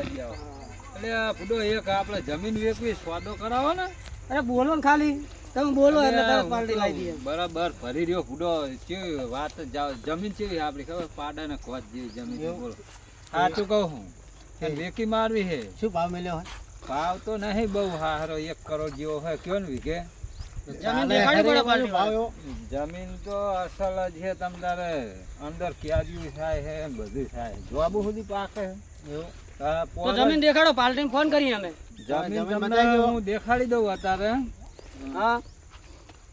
કરી આવો. એટલે ફૂડો એક આપણે જમીન વેચવી સોદો કરાવો ને. અરે બોલો ને ખાલી તમે બોલો એટલે તરત પાર્ટી લાવી દઈએ. બરાબર ભરી રહ્યો ફૂડો. કેવી વાત જમીન કેવી આપડી ખબર પાડા ને ખોટ જેવી જમીન છે. બોલો સાચું કહું હું વેકી મારવી છે. શું ભાવ મળ્યો હોય? ભાવ તો નહીં બહુ સારો 1 કરોડ જેવો હોય. કયો ને વીઘે જમીન દેખાડી પડે પાર્ટી ભાવ એવો. જમીન તો અસલ જ છે. તમ તારે અંદર ક્યાર્યું થાય છે બધું થાય જવાબો સુધી પાકે તો જમીન દેખાડો પાર્ટી ફોન કરીએ અમે. જમીન તમને હું દેખાડી દઉં અત્યારે. હા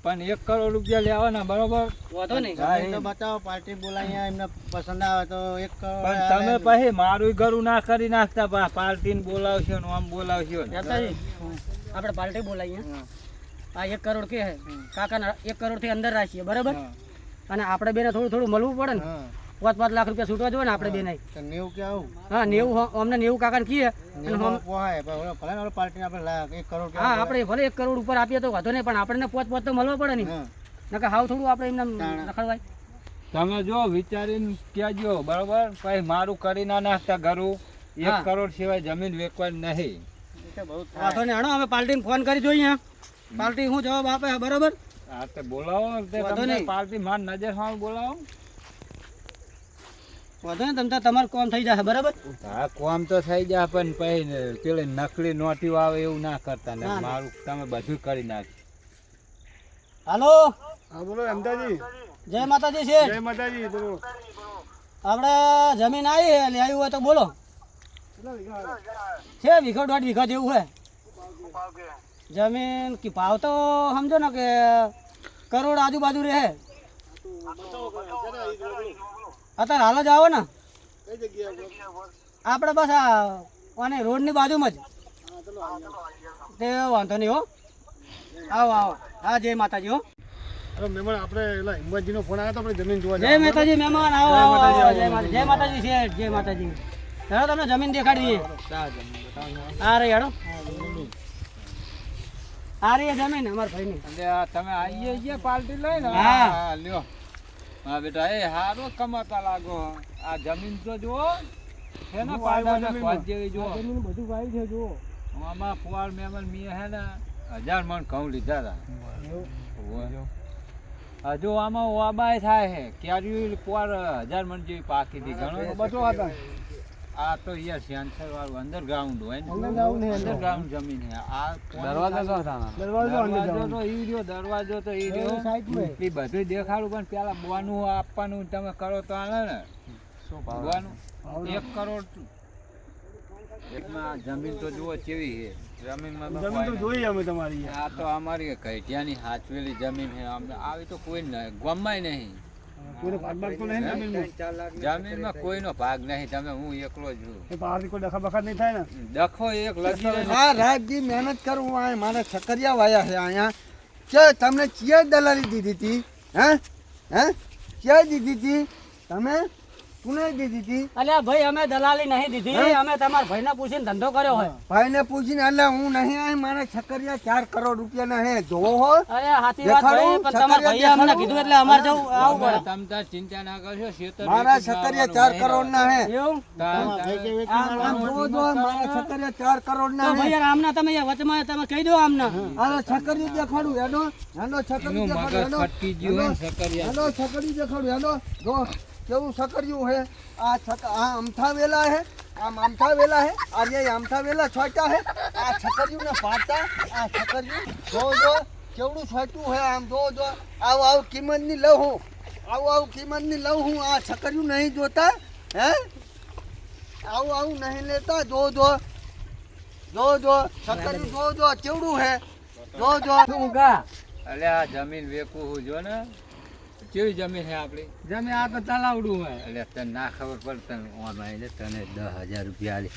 પણ 1 કરોડ રૂપિયા લેવાના બરોબર. વાંધો નહીં જમીન તો બતાવો પાર્ટી બોલાવીએ એમને પસંદ આવે તો 1 કરોડ. પણ તમે પછી મારું ઘરું ના કરી નાખતા પાર્ટીને બોલાવશો ને આમ બોલાવશો ને. આપણે પાર્ટી બોલાવીએ. આ 1 કરોડ કે હે કાકા 1 કરોડ થી અંદર રાખીએ બરાબર. અને આપણે બેને થોડું થોડું મળવું પડે ને. 5-5 લાખ રૂપિયા છૂટવા જોઈએ ને આપણે બે નહીં. 90 કે આવું. હા 90 અમને 90 કાકાને કીએ. પોહાય પણ ભલે ને પાર્ટી આપણે 1 કરોડ. હા આપણે ભલે 1 કરોડ ઉપર આપીએ તો વાંધો નહીં પણ આપણને 5-5 તો મળવા પડે ને. નકર હાવ થોડું આપણે એમને રખડવાય. તમે જો વિચારીને કહેજો બરોબર. પછી મારું કરી ના નાખતા ઘરું. 1 કરોડ સિવાય જમીન વેચવાની નહીં. વાંધો નહીં. હાલો અમે પાર્ટીને ફોન કરી જોઈએ. પાર્ટી શું જવાબ આપે બરોબર. હા તો બોલાવો. પાર્ટી માર નજર સામે બોલાવો. વાંધો નહીં તમે તમારું કામ થઈ જશે બરાબર. હા કામ તો થઈ જાય પણ પછી પેલી નકલી નોટીઓ આવે એવું ના કરતા ને. મારું તમે બધું કરી નાખી. હાલો હા બોલો અમદાજી. જય માતાજી છે. જય માતાજી. બોલો આપણે જમીન આવી છે લેવી હોય તો બોલો. છે વીઘો 1.5 વીઘા જેવું છે જમીન. કે ભાવ તો સમજો ને કે કરોડ આજુબાજુ રહે. અત્યારે હાલ જ આવો ને. આપણે બસ આ રોડની બાજુમાં જ. તે વાંધો નહીં હો. આવો આવો. હા જય માતાજી હો. મહેમાન આપણે એલા હિંમતજીનો ફોન આવ્યો તો આપણે જમીન જોવા. જય માતાજી મહેમાન આવો આવો. જય માતાજી શેઠ જય માતાજી. હેડો તમને જમીન દેખાડી દઈએ. આ રહી હેડો. આ રહી જમીન અમારા ભાઈની. તમે આવીએ છીએ પાર્ટી લઈને. હા લ્યો. હા બેટા એ હારો કમાતા લાગો. આ જમીન તો જુઓ છે ને પાડા ખોટ જેવી જુઓ. જમીન બધું ભાઈ છે જુઓ. આમાં ફુવાર મહેમાન મી હે ને 1000 મણ ઘઉં લીધા હતા. હજુ આમાં વાબાય થાય છે. ક્યારે ફુવાર 1000 મણ જેવી પાકી હતી. ઘણો બધો હતા. આ તો યાર સેન્સર વાળું અંડરગ્રાઉન્ડ હોય ને. અંડરગ્રાઉન્ડ જમીન છે. આ દરવાજો તો ઈ રહ્યો. દરવાજો તો ઈ રહ્યો. એ બધું દેખાડું પણ પેલા બોનું આપવાનું તમે કરો તો આને ને. બોનું 1 કરોડ. એકમાં જમીન તો જુઓ કેવી છે. જમીનમાં તો જોઈએ અમે તમારી. આ તો અમારી કૈઠિયાની હાચવેલી જમીન છે. આવી તો કોઈ ગમાય નહીં. જમીનમાં કોઈનો ભાગ નહીં. તમે હું એકલો જ છું. દખો એક લગી. હા રાયજી મહેનત કરું. આ મારે સકરિયા વાયા છે અહીંયા. કે તમને ચિયા દલાલી દીધી હતી? હે ક્યાં દીધી હતી તમે? કોને દીધી હતી? અલ્યા ભાઈ અમે દલાલી નહીં દીધી. અમે તમારા ભાઈને પૂછીને ધંધો કર્યો હોય. ભાઈને પૂછીને. એટલે હું નહીં આ મારે સકરિયા 4 કરોડ રૂપિયાના હે. જોવો હો. અરે હાથી વાત ભાઈ પણ તમારા ભાઈએ અમને કીધું એટલે અમારે જવું આવું પડે. તમ તાર ચિંતા ના કરશો. મારા સકરિયા 4 કરોડ ના હે. એવું આમ જોવો જો મારા સકરિયા 4 કરોડ ના તો હે. ભાઈ યાર આમના તમે વચમાં તમે કહી દો આમના. આને છકરી દેખાડું. હેડો છકરી દેખાડું. ફટકી ગયું સકરિયા. હેડો છકરી દેખાડું. હેડો જો કેવું સકર્યું હે. આ અમથા વેલા હે. આમ આમથા વેલા હે. આ જે આમથા વેલા છોટા હે. આ છકર્યું ને પાટા. આ છકર્યું જો કેવડું છોટું હે. આમ જો આવું કિંમત ની લઉં હું. આવું કિંમત ની લઉં હું. આ છકર્યું નહીં જોતા હે. આવું નહીં લેતા. જો છકર્યું જો કેવડું હે. જો શું કા અલ્યા જમીન વેકવું જો ને. કેવી જમીન છે આપડી? જમે આ તો તલાવડું હોય. એટલે તને ના ખબર પડે. તને તને 10,000 રૂપિયા આલી.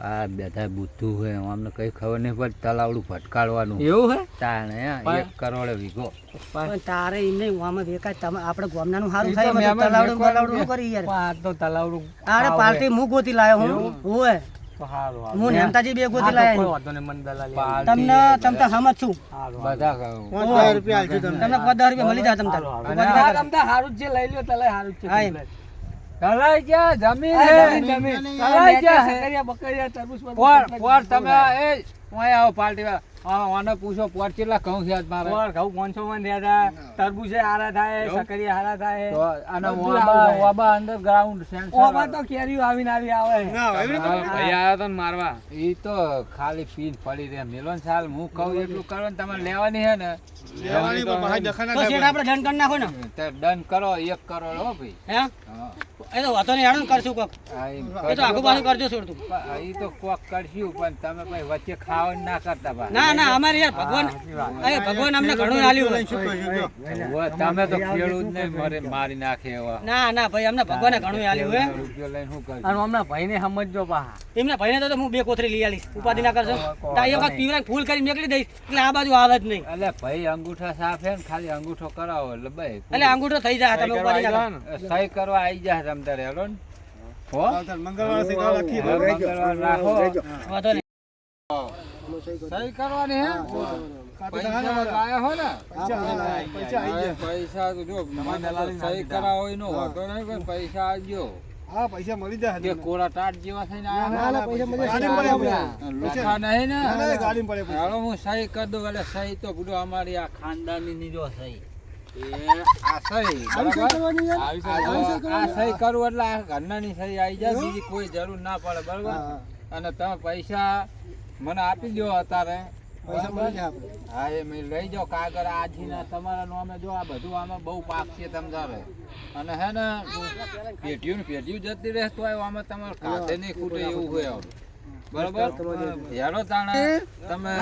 આ બધા બુદ્ધું હોય. અમને કઈ ખબર નહીં પડે. તલાવડું ફટકાડવાનું એવું હે તાણે 1 કરોડ વીઘો. પણ તારે એમને આમાં વેકાય. તમે આપણે ગામનાનું સારું થાય. તલાવડું કરી યાર. આ તો તલાવડું આરે પાર્ટી હું ગોતી લાયો હું. હોય હું નેમતાજી બે ગોતી લાયા. તમને તમતા સમજ છું. બધા 5000 રૂપિયા આલજો તમને. તમને 50,000 રૂપિયા મળી જાય. તમતા સારું જ છે. લઈ લ્યો તલે સારું જ છે. તલાઈ ગયા જમીન હે જમીન. તલાઈ ગયા હે સકરિયા બકરિયા તરબૂચ પોર તમે એ ઓય આવો પાર્ટી આને પૂછો પોર કેટલા ઘઉં છે આજ મારે ઘઉં 500 માં રહ્યા તરબૂચે હારા થાય સકરિયા હારા થાય તો આને બધું ઓબા આવે. ઓબા અંડરગ્રાઉન્ડ સેન્સર ઓવા તો કેરીઓ આવીને આવી આવે ભાઈ આયા તો મારવા ઈ તો ખાલી પીન પડી રહે મેલોન સાલ હું કહું એટલું કરો ને તમારે લેવાની હે ને લેવાની પણ પાછા દખા તો શેઠ આપણે ડન કરી નાખો ને તે ડન કરો 1 કરોડ હો ભાઈ હે હા એ તો વાતો નહીં હેડો ને કરશું કોક આ એમ એ તો આગુ પાછું કરજો છોડ તું ઈ તો કોક કરશું પણ તમે પછી વચ્ચે ખાવાનું ના કરતા બા ના ના અમારે યાર ભગવાન એ ભગવાન અમને ઘણું આલ્યું હોય. તમે તો ખેડૂત ને મારી નાખે એવા ના ના ભાઈ અમને ભગવાને ઘણું આલ્યું હે રૂપિયો લઈને શું કરજો અને હમણાં ભાઈને સમજજો પાહા એમને ભાઈને તો હું 2 કોથળી લઈ આલીશ ઉપાધિ ના કરશો તો એ વખત પીવરાય ફૂલ કરી મેકલી દઈશ એટલે આ બાજુ આવે જ નહીં એટલે ભાઈ અંગૂઠા સાફ હે ને ખાલી અંગૂઠો કરાવો એટલે ભાઈ એટલે અંગૂઠો થઈ જાય તમે ઉપાધિ ના કરો. સહી કરવા આવી જાય તમ તારે હેલો ને હો મંગળવાર થી કાલ રાખીએ. મંગળવાર રાખો વાંધો નહીં સહી કરવાની હે પૈસા લાયા હો ને પૈસા તો જો મને સહી કરાવો એનો વાંધો નહીં પણ પૈસા આવજો હા પૈસા મળી જાય જે કોરા ટાટ જેવા થઈને આયા ના, પૈસા મળી જાય. ગાડીમાં પડે આપણે. લોખા નહીં ને ગાડી પડે પૈસા. હાલો હું સહી કરી દઉં એટલે સહી તો પૂરો અમારી આ ખાનદાની ની જો સહી આ સહી બરાબર આ સહી કરું એટલે આ ઘરનાની સહી આવી જાય બીજી કોઈ જરૂર ના પડે બરાબર અને તમે પૈસા મને આપી દો અત્યારે પૈસા મળી જાય આપણે. હા એ મેં લઈ જાઓ કાગળ આજના તમારા નામે જો આ બધું આમાં બહુ પાક છે તમારે અને હે ને પેઢીયું જતી રહે તો આમાં તમારે કાંધે નહીં ખૂટે એવું હોય હવે. બરાબર હેરો તાણે તમે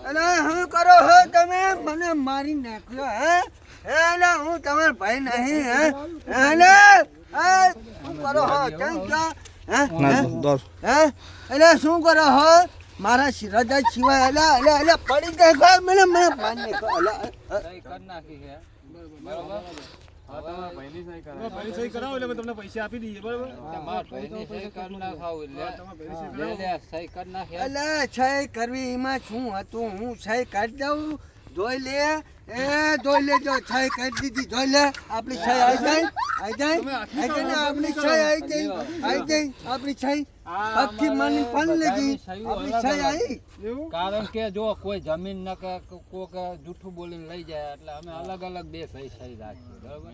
અરે શું કરો હો તમે મને મારી નાખ્યો હે એટલે હું તમારો ભાઈ નહીં હે એટલે શું કરો હો કેમ છો હે એટલે શું કરો હો મારા હૃદય સિવાય એટલે પડી જાય મને પાણી સહી કરી નાખી છે બરાબર ભાઈની સહી કરાવો એટલે અમે તમને પૈસા આપી દઈએ બરાબર. તમારા ભાઈની સહી કરી નાખાવ એટલે લે સહી કરી નાખી એટલે સહી કરવી એમાં શું હતું હું સહી કરી દઉં જોઈ લે જોઈ લેજો સહી કરી દીધી જોઈ લે આપણી સહી આવી જાય ને આપણી સહી આવી જાય આપણી સહી આખી મન પણ લગી આપણી સહી આવી એવું? કારણ કે જો કોઈ જમીન ન કે કોક જૂઠું બોલીને લઈ જાય એટલે અમે અલગ અલગ બે સહી રાખીએ બરાબર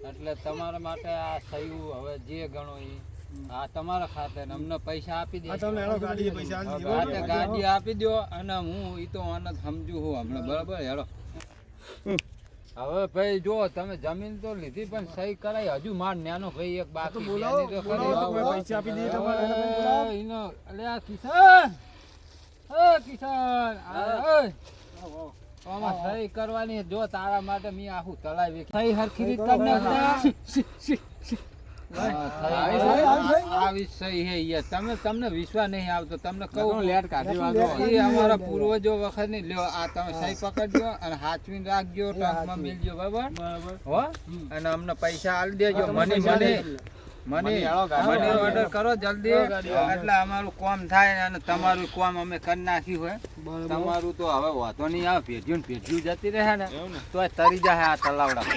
એટલે તમારા માટે આ સહી હવે જે ગણો એ આ તમારા ખાતે ને અમને પૈસા આપી દે આ તમને હેડો ગાડીએ પૈસા આલી દઈએ, બરાબર? ગાડી આપી દો અને હું ઈ તો આનંદ સમજુ હું હમણાં બરાબર હેડો હવે ભાઈ જો તમે જમીન તો લીધી પણ સહી કરાઈ હજુ માર નાનો ભાઈ એક બાકી બોલાવો, એની તો બોલાવો તો ખરી. કોઈ પૈસા આપી દઈએ તમારે. હવે ઈનો અલે આ કિશન કિશન આમાં સહી કરવાની જો તારા માટે મેં આખું તલાવી સહી હરખી રીત કરી નાખતા આવી સહી હે યાર તમને વિશ્વાસ નહીં આવતો તમને કહું લેટ કાઢી એ અમારા પૂર્વજો વખત ની લ્યો આ તમે સહી પકડજો અને હાચવીને રાખજો ટંકમાં મિલજો બરાબર હો અને અમને પૈસા આલી દેજો મને ઓર્ડર કરો જલ્દી એટલે અમારું કામ થાય અને તમારું કામ અમે કરી નાખ્યું હોય તમારું તો હવે વાંધો નહીં આવે પેઢીયું જતી રહે ને તો તરી જાય આ તલાવડા